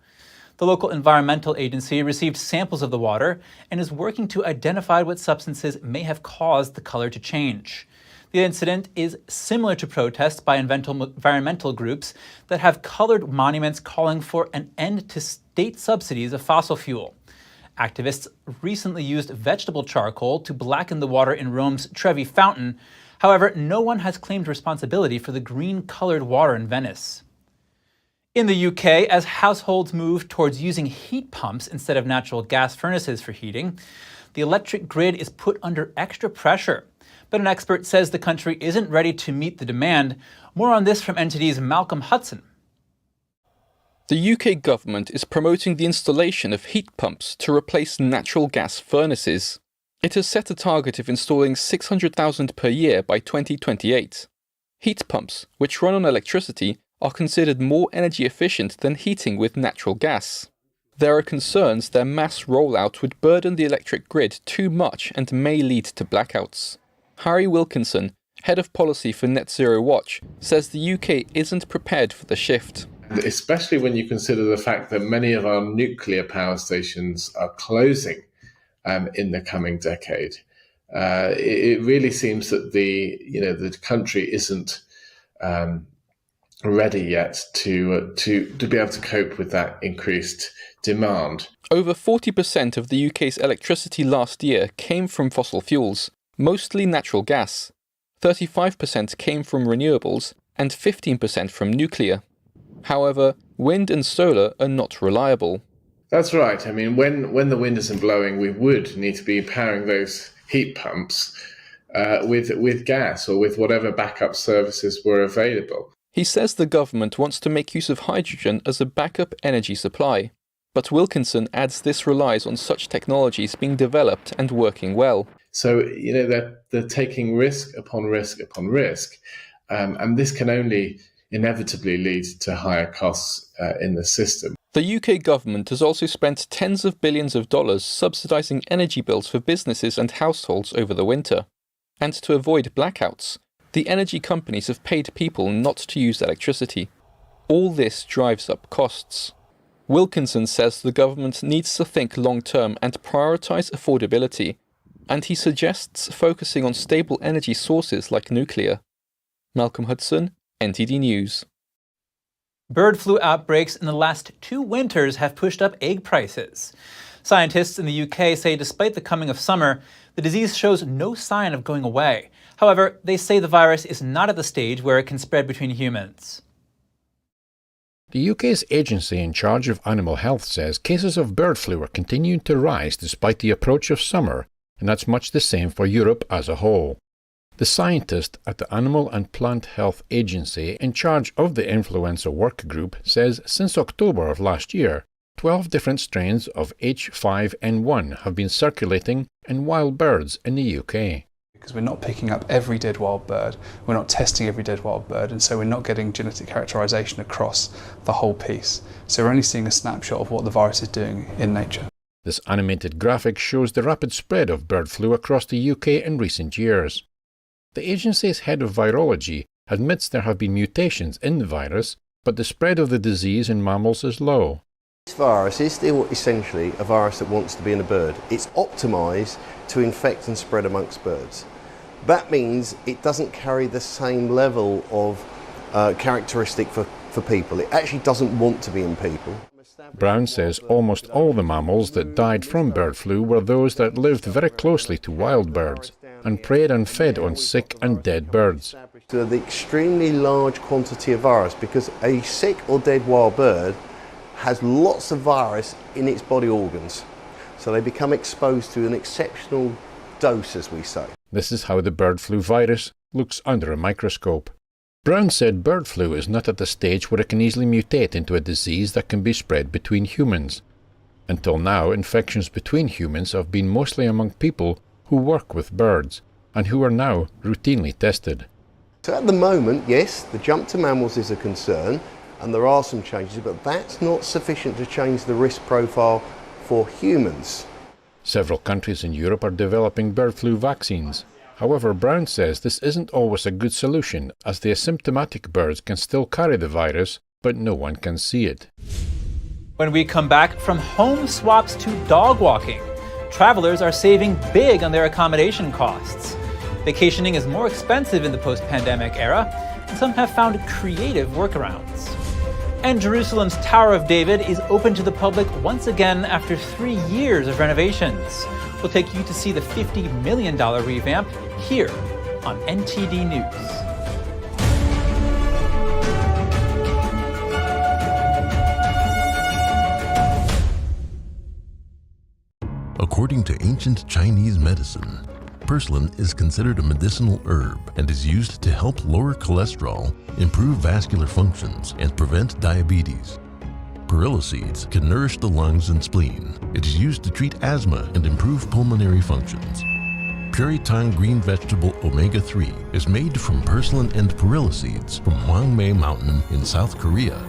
Speaker 1: The local environmental agency received samples of the water and is working to identify what substances may have caused the color to change. The incident is similar to protests by environmental groups that have colored monuments calling for an end to state subsidies of fossil fuel. Activists recently used vegetable charcoal to blacken the water in Rome's Trevi fountain. However, no one has claimed responsibility for the green-colored water in Venice. In the UK, as households move towards using heat pumps instead of natural gas furnaces for heating, the electric grid is put under extra pressure. But an expert says the country isn't ready to meet the demand. More on this from NTD's Malcolm Hudson.
Speaker 12: The UK government is promoting the installation of heat pumps to replace natural gas furnaces. It has set a target of installing 600,000 per year by 2028. Heat pumps, which run on electricity, are considered more energy efficient than heating with natural gas. There are concerns their mass rollout would burden the electric grid too much and may lead to blackouts. Harry Wilkinson, head of policy for Net Zero Watch, says the UK isn't prepared for the shift.
Speaker 15: Especially when you consider the fact that many of our nuclear power stations are closing in the coming decade. It really seems that the country isn't ready yet to be able to cope with that increased demand.
Speaker 12: Over 40% of the UK's electricity last year came from fossil fuels, mostly natural gas. 35% came from renewables and 15% from nuclear. However, wind and solar are not reliable.
Speaker 15: That's right. I mean, when the wind isn't blowing, we would need to be powering those heat pumps with gas or with whatever backup services were available.
Speaker 12: He says the government wants to make use of hydrogen as a backup energy supply, but Wilkinson adds this relies on such technologies being developed and working well.
Speaker 15: So, they're taking risk upon risk upon risk, and this can only inevitably lead to higher costs in the system.
Speaker 12: The UK government has also spent tens of billions of dollars subsidising energy bills for businesses and households over the winter. And to avoid blackouts, the energy companies have paid people not to use electricity. All this drives up costs. Wilkinson says the government needs to think long-term and prioritise affordability, and he suggests focusing on stable energy sources like nuclear. Malcolm Hudson, NTD News.
Speaker 1: Bird flu outbreaks in the last 2 winters have pushed up egg prices. Scientists in the UK say despite the coming of summer, the disease shows no sign of going away. However, they say the virus is not at the stage where it can spread between humans.
Speaker 4: The UK's agency in charge of animal health says cases of bird flu are continuing to rise despite the approach of summer, and that's much the same for Europe as a whole. The scientist at the Animal and Plant Health Agency in charge of the influenza work group says since October of last year, 12 different strains of H5N1 have been circulating in wild birds in the UK.
Speaker 2: Because we're not picking up every dead wild bird, we're not testing every dead wild bird, and so we're not getting genetic characterization across the whole piece. So we're only seeing a snapshot of what the virus is doing in nature.
Speaker 4: This animated graphic shows the rapid spread of bird flu across the UK in recent years. The agency's head of virology admits there have been mutations in the virus, but the spread of the disease in mammals is low.
Speaker 16: This virus is still essentially a virus that wants to be in a bird. It's optimised to infect and spread amongst birds. That means it doesn't carry the same level of characteristic for people. It actually doesn't want to be in people.
Speaker 4: Brown says almost all the mammals that died from bird flu were those that lived very closely to wild birds and preyed and fed on sick and dead birds.
Speaker 16: So the extremely large quantity of virus, because a sick or dead wild bird has lots of virus in its body organs. So they become exposed to an exceptional dose, as we say.
Speaker 4: This is how the bird flu virus looks under a microscope. Brown said bird flu is not at the stage where it can easily mutate into a disease that can be spread between humans. Until now, infections between humans have been mostly among people who work with birds and who are now routinely tested.
Speaker 16: So at the moment, yes, the jump to mammals is a concern and there are some changes, but that's not sufficient to change the risk profile for humans.
Speaker 4: Several countries in Europe are developing bird flu vaccines. However, Brown says this isn't always a good solution, as the asymptomatic birds can still carry the virus, but no one can see it.
Speaker 1: When we come back, from home swaps to dog walking, travelers are saving big on their accommodation costs. Vacationing is more expensive in the post-pandemic era, and some have found creative workarounds. And Jerusalem's Tower of David is open to the public once again after 3 years of renovations. We'll take you to see the $50 million revamp here on NTD News.
Speaker 17: According to ancient Chinese medicine, purslane is considered a medicinal herb and is used to help lower cholesterol, improve vascular functions, and prevent diabetes. Perilla seeds can nourish the lungs and spleen. It is used to treat asthma and improve pulmonary functions. Puritang green vegetable omega-3 is made from purslane and perilla seeds from Hwangmae Mountain in South Korea.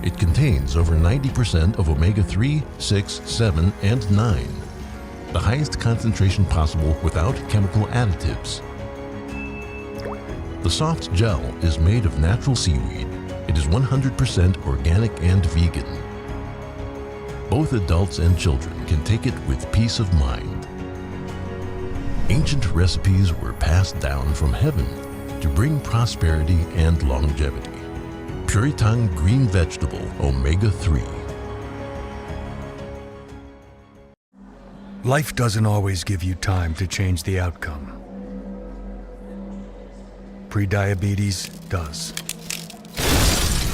Speaker 17: It contains over 90% of omega-3, 6, 7, and 9. The highest concentration possible without chemical additives. The soft gel is made of natural seaweed. It is 100% organic and vegan. Both adults and children can take it with peace of mind. Ancient recipes were passed down from heaven to bring prosperity and longevity. Puritang green vegetable omega-3.
Speaker 18: Life doesn't always give you time to change the outcome. Prediabetes does.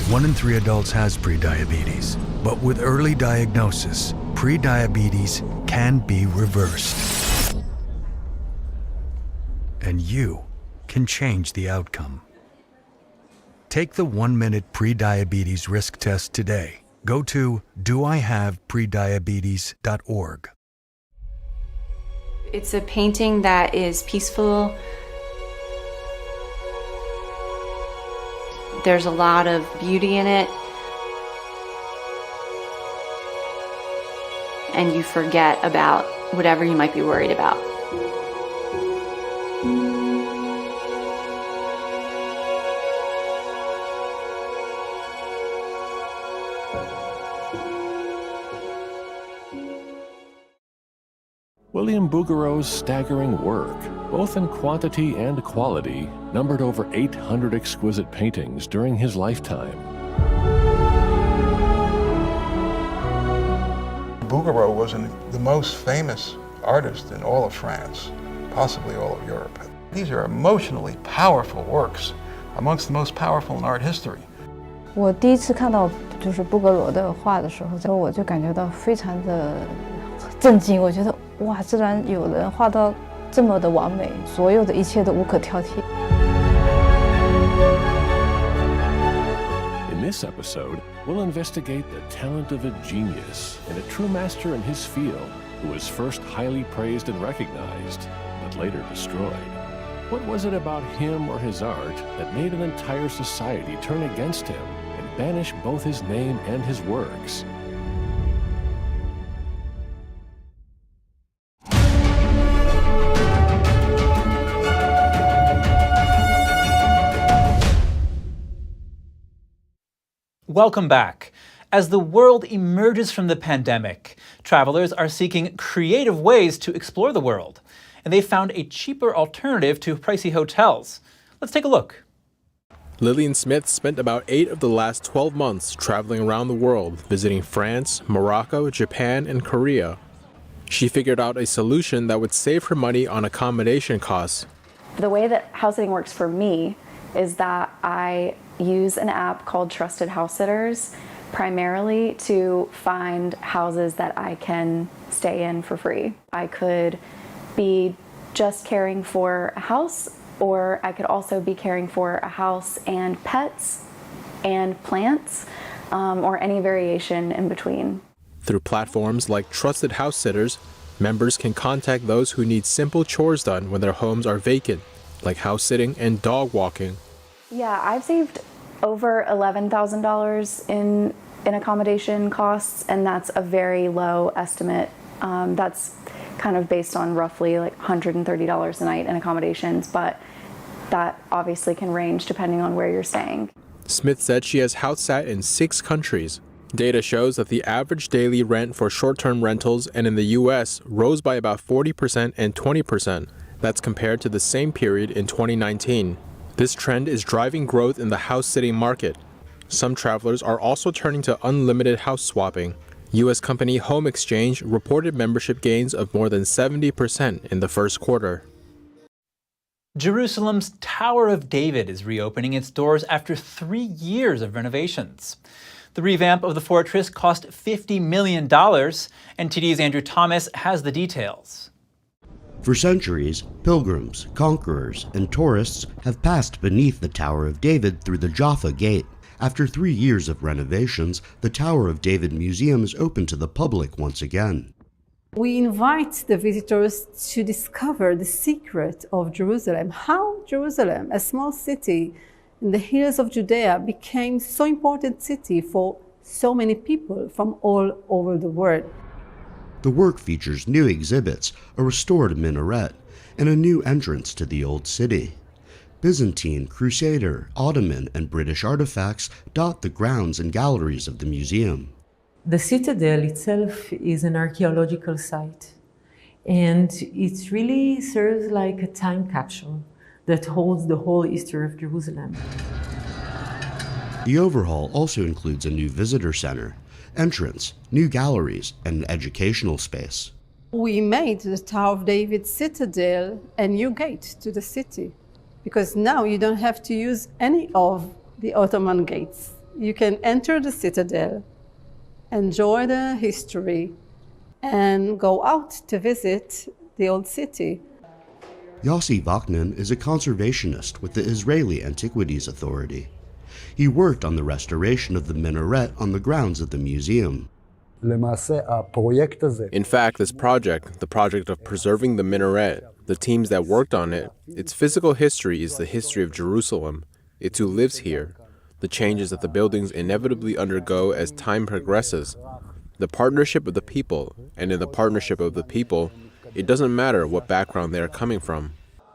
Speaker 18: 1 in 3 adults has prediabetes, but with early diagnosis, prediabetes can be reversed. And you can change the outcome. Take the 1-minute prediabetes risk test today. Go to doihaveprediabetes.org.
Speaker 3: It's a painting that is peaceful. There's a lot of beauty in it. And you forget about whatever you might be worried about.
Speaker 5: William Bouguereau's staggering work, both in quantity and quality, numbered over 800 exquisite paintings during his lifetime.
Speaker 19: Bouguereau was the most famous artist in all of France, possibly all of Europe. These are emotionally powerful works, amongst the most powerful in art history.
Speaker 20: 我第一次看到就是布格罗的画的时候，我就感觉到非常的震惊。我觉得哇，居然有人画到这么的完美，所有的一切都无可挑剔。
Speaker 5: In this episode, we'll investigate the talent of a genius and a true master in his field who was first highly praised and recognized, but later destroyed. What was it about him or his art that made an entire society turn against him and banish both his name and his works?
Speaker 1: Welcome back. As the world emerges from the pandemic, travelers are seeking creative ways to explore the world, and they found a cheaper alternative to pricey hotels. Let's take a look.
Speaker 24: Lillian Smith spent about 8 of the last 12 months traveling around the world, visiting France, Morocco, Japan, and Korea. She figured out a solution that would save her money on accommodation costs.
Speaker 21: The way that house sitting works for me is that I use an app called Trusted House Sitters primarily to find houses that I can stay in for free. I could be just caring for a house, or I could also be caring for a house and pets and plants, or any variation in between.
Speaker 24: Through platforms like Trusted House Sitters, members can contact those who need simple chores done when their homes are vacant, like house sitting and dog walking.
Speaker 21: Yeah, I've saved over $11,000 in accommodation costs, and that's a very low estimate. That's kind of based on roughly like $130 a night in accommodations, but that obviously can range depending on where you're staying.
Speaker 24: Smith said she has house sat in 6 countries. Data shows that the average daily rent for short-term rentals and in the U.S. rose by about 40% and 20%. That's compared to the same period in 2019. This trend is driving growth in the house-sitting market. Some travelers are also turning to unlimited house swapping. U.S. company Home Exchange reported membership gains of more than 70% in the first quarter.
Speaker 1: Jerusalem's Tower of David is reopening its doors after 3 years of renovations. The revamp of the fortress cost $50 million. NTD's Andrew Thomas has the details.
Speaker 22: For centuries, pilgrims, conquerors, and tourists have passed beneath the Tower of David through the Jaffa Gate. After 3 years of renovations, the Tower of David Museum is open to the public once again.
Speaker 27: We invite the visitors to discover the secret of Jerusalem, how Jerusalem, a small city in the hills of Judea, became so important city for so many people from all over the world.
Speaker 22: The work features new exhibits, a restored minaret, and a new entrance to the old city. Byzantine, Crusader, Ottoman, and British artifacts dot the grounds and galleries of the museum.
Speaker 28: The citadel itself is an archaeological site, and it really serves like a time capsule that holds the whole history of Jerusalem.
Speaker 22: The overhaul also includes a new visitor center, entrance, new galleries, and an educational space.
Speaker 27: We made the Tower of David Citadel a new gate to the city, because now you don't have to use any of the Ottoman gates. You can enter the citadel, enjoy the history, and go out to visit the old city.
Speaker 22: Yossi Vaknin is a conservationist with the Israeli Antiquities Authority. He worked on the restoration of the minaret on the grounds of the museum.
Speaker 24: In fact, this project, the project of preserving the minaret, the teams that worked on it, its physical history is the history of Jerusalem. It's who lives here, the changes that the buildings inevitably undergo as time progresses, the partnership of the people, and in the partnership of the people, it doesn't matter what background they are coming from.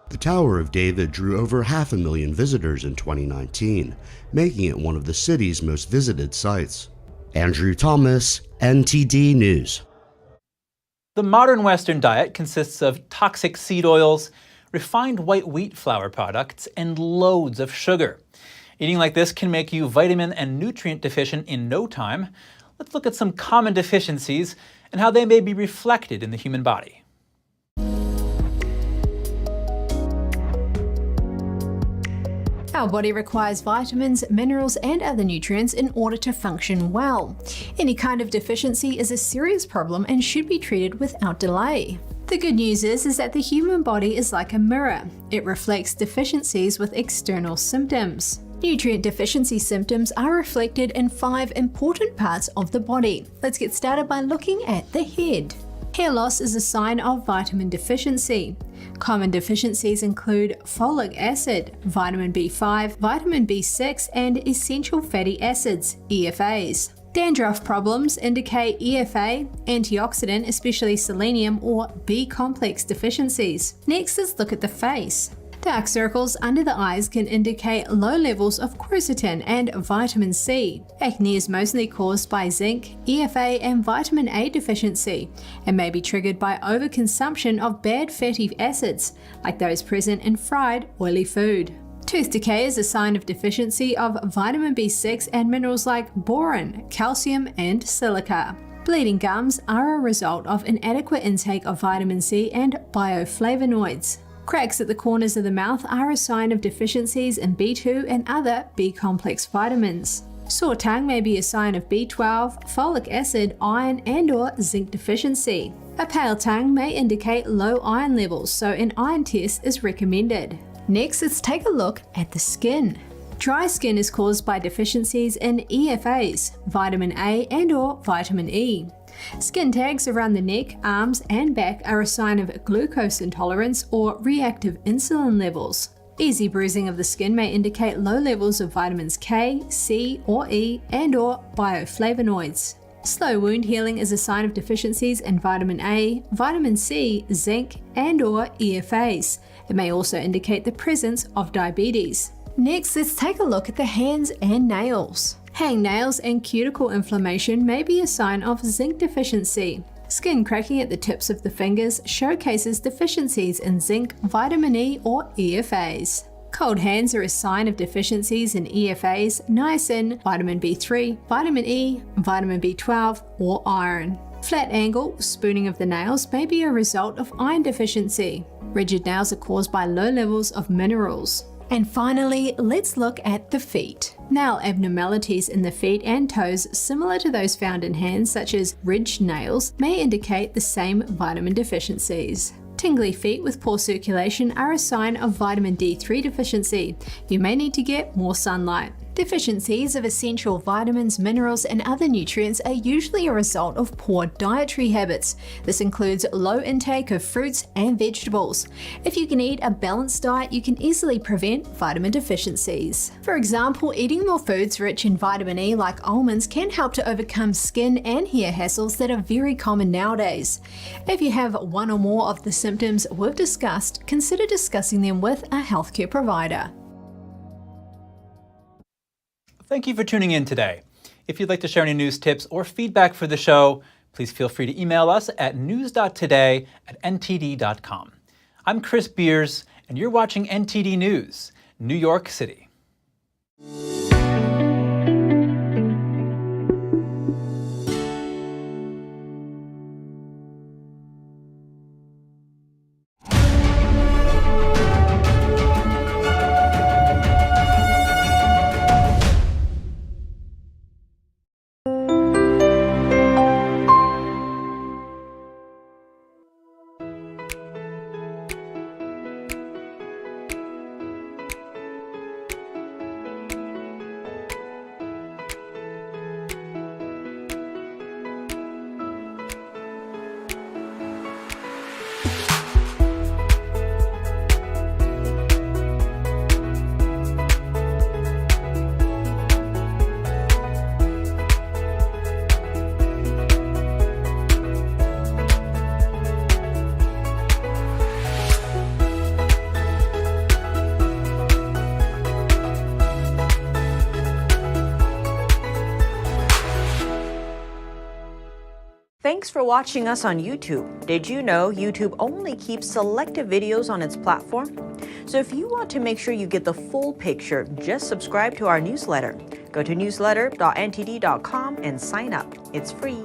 Speaker 22: The Tower of David drew over 500,000 visitors in 2019, making it one of the city's most visited sites. Andrew Thomas, NTD News.
Speaker 1: The modern Western diet consists of toxic seed oils, refined white wheat flour products, and loads of sugar. Eating like this can make you vitamin and nutrient deficient in no time. Let's look at some common deficiencies and how they may be reflected in the human body.
Speaker 7: Our body requires vitamins, minerals, and other nutrients in order to function well. Any kind of deficiency is a serious problem and should be treated without delay. The good news is that the human body is like a mirror. It reflects deficiencies with external symptoms. Nutrient deficiency symptoms are reflected in 5 important parts of the body. Let's get started by looking at the head. Hair loss is a sign of vitamin deficiency. Common deficiencies include folic acid, vitamin B5, vitamin B6, and essential fatty acids, EFAs. Dandruff problems indicate EFA, antioxidant, especially selenium, or B-complex deficiencies. Next, let's look at the face. Dark circles under the eyes can indicate low levels of quercetin and vitamin C. Acne is mostly caused by zinc, EFA, and vitamin A deficiency, and may be triggered by overconsumption of bad fatty acids, like those present in fried, oily food. Tooth decay is a sign of deficiency of vitamin B6 and minerals like boron, calcium, and silica. Bleeding gums are a result of inadequate intake of vitamin C and bioflavonoids. Cracks at the corners of the mouth are a sign of deficiencies in B2 and other B-complex vitamins. Sore tongue may be a sign of B12, folic acid, iron, and/or zinc deficiency. A pale tongue may indicate low iron levels, so an iron test is recommended. Next, let's take a look at the skin. Dry skin is caused by deficiencies in EFAs, vitamin A, and/or vitamin E. Skin tags around the neck, arms, and back are a sign of glucose intolerance or reactive insulin levels. Easy bruising of the skin may indicate low levels of vitamins K, C, or E, and/or bioflavonoids. Slow wound healing is a sign of deficiencies in vitamin A, vitamin C, zinc, and/or EFAs. It may also indicate the presence of diabetes. Next, let's take a look at the hands and nails. Hangnails and cuticle inflammation may be a sign of zinc deficiency. Skin cracking at the tips of the fingers showcases deficiencies in zinc, vitamin E, or EFAs. Cold hands are a sign of deficiencies in EFAs, niacin, vitamin B3, vitamin E, vitamin B12, or iron. Flat angle, spooning of the nails may be a result of iron deficiency. Rigid nails are caused by low levels of minerals. And finally, let's look at the feet. Nail abnormalities in the feet and toes similar to those found in hands, such as ridged nails, may indicate the same vitamin deficiencies. Tingly feet with poor circulation are a sign of vitamin D3 deficiency. You may need to get more sunlight. Deficiencies of essential vitamins, minerals, and other nutrients are usually a result of poor dietary habits. This includes low intake of fruits and vegetables. If you can eat a balanced diet, you can easily prevent vitamin deficiencies. For example, eating more foods rich in vitamin E like almonds can help to overcome skin and hair hassles that are very common nowadays. If you have one or more of the symptoms we've discussed, consider discussing them with a healthcare provider.
Speaker 1: Thank you for tuning in today. If you'd like to share any news tips or feedback for the show, please feel free to email us at news.today@ntd.com. I'm Chris Beers, and you're watching NTD News, New York City.
Speaker 8: Thanks for watching us on YouTube. Did you know YouTube only keeps selected videos on its platform? So if you want to make sure you get the full picture, just subscribe to our newsletter. Go to newsletter.ntd.com and sign up. It's free.